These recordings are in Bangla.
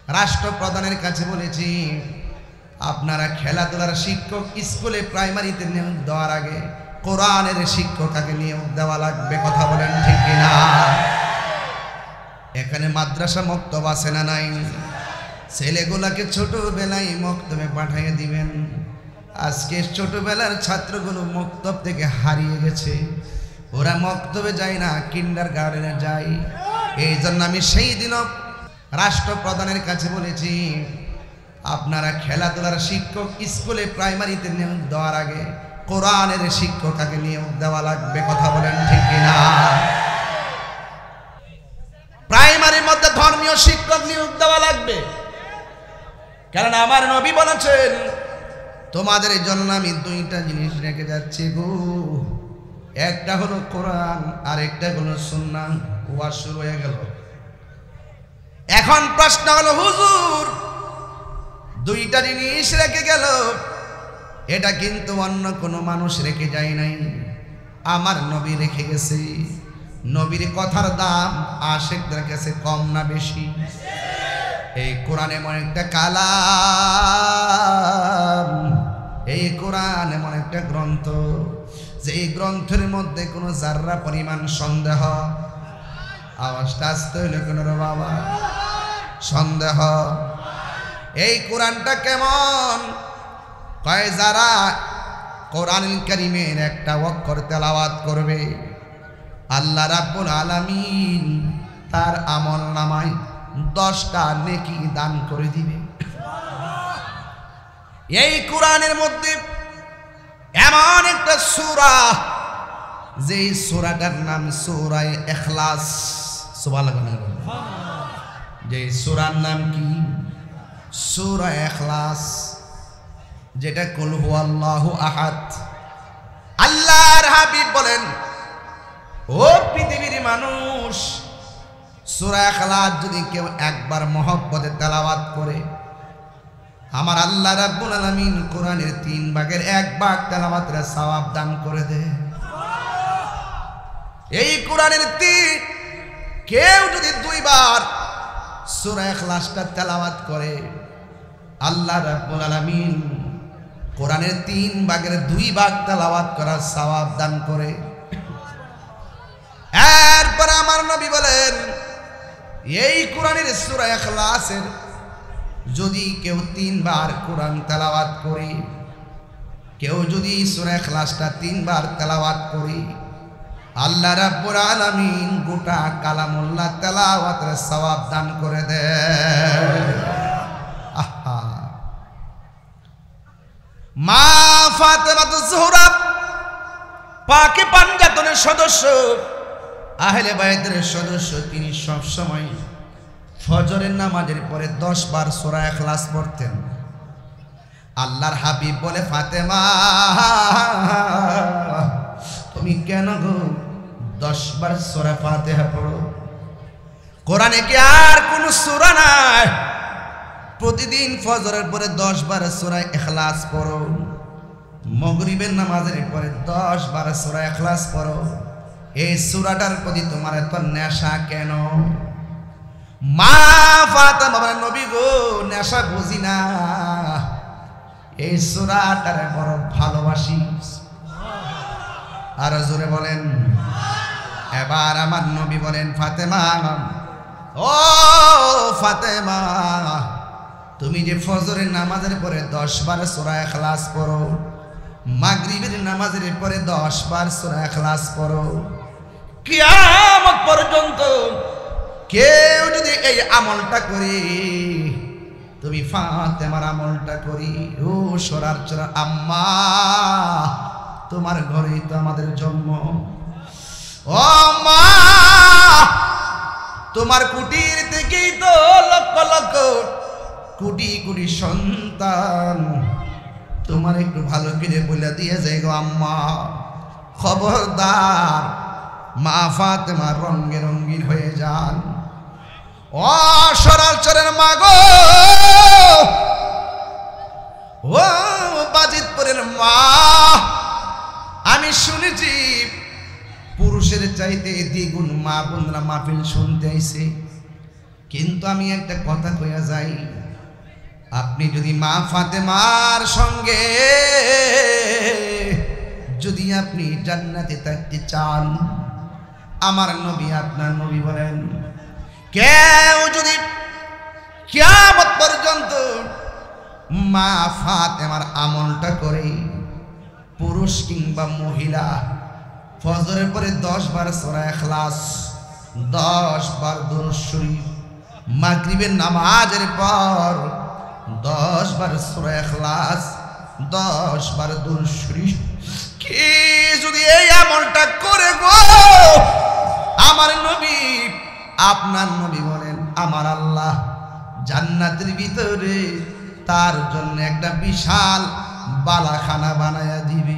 রাষ্ট্রপ্রধানের কাছে বলেছি, আপনারা খেলাধুলার শিক্ষক স্কুলে প্রাইমারিতে নিয়োগ দেওয়ার আগে কোরআনের শিক্ষক আগে নিয়োগ দেওয়া লাগবে। কথা বলেন ঠিক কিনা? এখানে মাদ্রাসা মক্তব আছে না নাই? ছেলেগুলাকে ছোটবেলায় মক্তবে পাঠিয়ে দিবেন। আজকে ছোটবেলার ছাত্রগুলো মক্তব থেকে হারিয়ে গেছে, ওরা মক্তবে যায় না, কিন্ডার গার্ডেনে যায়। এই জন্য আমি সেই দিনও রাষ্ট্রপ্রধানের কাছে বলেছি, আপনারা খেলাধুলার শিক্ষক স্কুলে প্রাইমারিতে নিয়োগ দেওয়ার আগে কোরআনের শিক্ষক আগে নিয়োগ দেওয়া লাগবে। কথা বলেন ঠিক কিনা? প্রাইমারির মধ্যে ধর্মীয় শিক্ষক নিয়োগ দেওয়া লাগবে, কারণ আমার নবী বলেছেন, তোমাদের জন্য আমি দুইটা জিনিস রেখে যাচ্ছি গো, একটা হলো কোরআন আর একটা হলো সুন্নাহ। ওয়াজ শুরু হয়ে গেল। এখন প্রশ্ন হলো, হুজুর দুইটা জিনিস রেখে গেল, এটা কিন্তু অন্য কোনো মানুষ রেখে যায় নাই, আমার নবী রেখে গেছে। নবীর কথার দাম আশিকদের কাছে কম না বেশি? এই কোরআন এমন একটা কালাম, এই কোরআন এমন একটা গ্রন্থ যে এই গ্রন্থের মধ্যে কোনো জাররা পরিমাণ সন্দেহ, আওয়াজটা আসতে হইল কেন রে বাবা, সন্দেহ। এই কোরআনটা কেমন? কয় যারা কোরআনুল কারীমের একটা অক্ষর তেলাওয়াত করবে, আল্লাহ রাব্বুল আলামিন তার আমল নামায় 10টা নেকি দান করে দিবে। এই কোরআনের মধ্যে এমন একটা সূরা, যে সূরাটার নাম সূরা ইখলাস। সুবহানাল্লাহ। যে সূরার নাম কি? সূরা ইখলাস, যেটা কুল হুয়াল্লাহু আহাদ। আল্লাহর হাবিব বলেন, ও পৃথিবীর মানুষ, সূরা ইখলাস যদি কেউ একবার মহব্বতে তেলাওয়াত করে, আমার আল্লাহ রাব্বুল আলামিন কোরআনের 3 ভাগের 1 ভাগ তেলাওয়াতের সওয়াব দান করে দেয়। এই কোরআনের কেউ যদি 2 বার সূরা ইখলাসটা তেলাওয়াত করে, আল্লাহ রাব্বুল আলামিন কোরআনের 3 ভাগের 2 ভাগ তেলাওয়াত করার সওয়াব দান করে। এরপর আমার নবী বলেন, এই কোরআনের সূরা ইখলাসের যদি কেউ 3 বার কোরআন তেলাওয়াত করে, কেউ যদি সূরা ইখলাসটা 3 বার তেলাওয়াত করে, আল্লাহ রাব্বুল আলামিন গোটা কালামুল্লাহ তেলাওয়াতের সওয়াব দান করে দেয়। আহা, মা ফাতেমাতুজ জোহরা পাকে পাঞ্জাতনের সদস্য, আহলে বাইতের সদস্য, তিনি সব সময় ফজরের নামাজের পরে 10 বার সূরা ইখলাস পড়তেন। আল্লাহর হাবিব বলে, ফাতেমা তুমি কেন গো 10 বার সূরা ফাতিহা পড়ো? কোরআনে কি আর কোন সূরা নাই? প্রতিদিন ফজরের পরে 10 বার সূরা ইখলাস পড়ো, মাগরিবের নামাজের পরে 10 বার সূরা ইখলাস পড়ো। এই সূরাটার প্রতি তোমার এত নেশা কেন? মা ফাতেমা বলেন, নবী গো নেশা বুঝি না, এই সূরাটারে বড় ভালোবাসি। আর জোরে বলেন। এবার আমার নবী বলেন, ফাতেমা, ও ফাতেমা, তুমি যে ফজরের নামাজের পরে 10 বার সূরা ইখলাস পড়ো, মাগরিবের নামাজের পরে 10 বার সূরা ইখলাস পড়ো, কিয়ামত পর্যন্ত কেউ যদি এই আমলটা করে, তুমি ফাতেমার আমলটা করি, ও সরার চরা আম্মা, তোমার ঘরেই তো আমাদের জন্ম, ও মা, তোমার কুটির থেকেই তো লক্ষ লক্ষ কোটি কোটি সন্তান, তোমার একটু ভালো করে বলে দিয়ে যাই গো আম্মা, খবরদার মা ফাতেমা রঙে রঙিন হয়ে যান। ও সরাসরের মা গো, ও বাজিতপুরের মা, আমি শুনেছি পুরুষের চাইতে দ্বিগুণ মা বোনরা মাহফিল শুনতে আইছে। কিন্তু আমি একটা কথা কইয়া যাই, আপনি যদি মা ফাতেমার সঙ্গে যদি আপনি জান্নাতে থাকতে চান, আমার নবী আপনার নবী বলেন, কেউ যদি কিয়ামত পর্যন্ত মা ফাতেমার আমলটা করে, পুরুষ কিংবা মহিলা, ফজরের পরে 10 বার সূরা ইখলাস, 10 বার দুরূদ শরীফ, মাগরিবের নামাজের পর 10 বার সূরা ইখলাস, 10 বার দুরূদ শরীফ, কি যদি এই আমলটা করে গো, আমার নবী আপনার নবী বলেন, আমার আল্লাহ জান্নাতের ভিতরে তার জন্য একটা বিশাল বালাখানা বানায়া দিবে।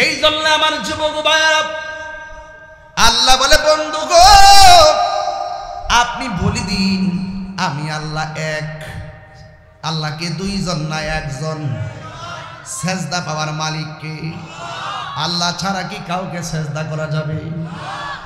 এই জন্য আমার যুবক ভাইরা, আল্লাহ বলে, বন্ধু গো, আপনি বলে দিন আমি আল্লাহ এক। আল্লাহকে দুইজন না একজন। সেজদা পাওয়ার মালিককে। আল্লাহ ছাড়া কি কাউকে সেজদা করা যাবে?